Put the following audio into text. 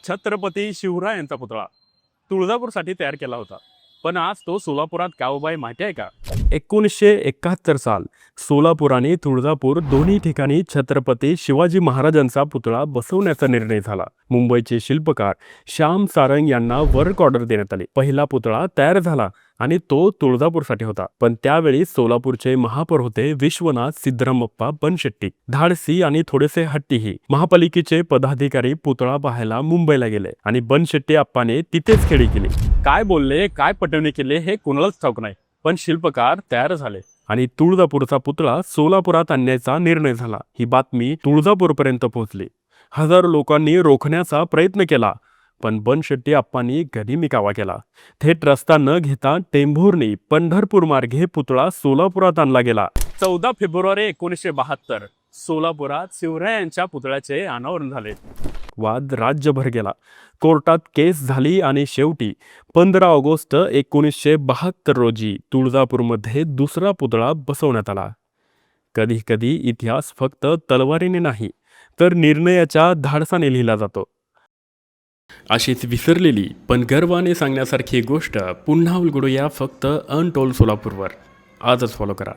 छत्रपती शिवरायांचा पुतळा तुळजापूरसाठी तयार केला होता, पण आज तो सोलापुरात का उभा आहे माहिती आहे का? 1971 साल सोलापूर आणि तुळजापूर दोन्ही ठिकाणी छत्रपती शिवाजी महाराजांचा पुतळा बसवण्याचा निर्णय झाला. मुंबईचे शिल्पकार श्याम सारंग यांना वर्क ऑर्डर देण्यात आली. पहिला पुतळा तयार झाला आणि तो तुळजापूरसाठी होता. पण त्यावेळी सोलापूरचे महापौर होते विश्वनाथ सिद्धरामप्पा बनशेट्टी. धाडसी आणि थोडेसे हट्टीही. महापालिकेचे पदाधिकारी पुतळा पाहायला मुंबईला गेले आणि बनशेट्टी आप्पाने तिथेच खेळी केली. काय बोलले, काय पटवणी केले हे कोणालाच ठाऊक नाही, पण शिल्पकार तयार झाले आणि तुळजापूरचा पुतळा सोलापुरात आणण्याचा निर्णय झाला. ही बातमी तुळजापूरपर्यंत पोहोचली. हजारो लोकांनी रोखण्याचा प्रयत्न केला, पण बनशेट्टी आप्पांनी गनिमी कावा केला. थेट रस्ता न घेता टेंभुर्णी पंढरपूर मार्गे पुतळा सोलापुरात आणला गेला. 14 फेब्रुवारी 1972 सोलापुरात शिवरायांच्या पुतळ्याचे अनावरण झाले. वाद राज्यभर गेला. कोर्टात केस झाली आणि शेवटी 15 ऑगस्ट 1972 रोजी तुळजापूरमध्ये दुसरा पुतळा बसवण्यात आला. कधी कधी इतिहास फक्त तलवारीने नाही तर निर्णयाच्या धाडसाने लिहिला जातो. अशीच विसरलेली पण गर्वाने सांगण्यासारखी गोष्ट पुन्हा उलगडूया फक्त अनटोल्ड सोलापूरवर. आजच फॉलो करा.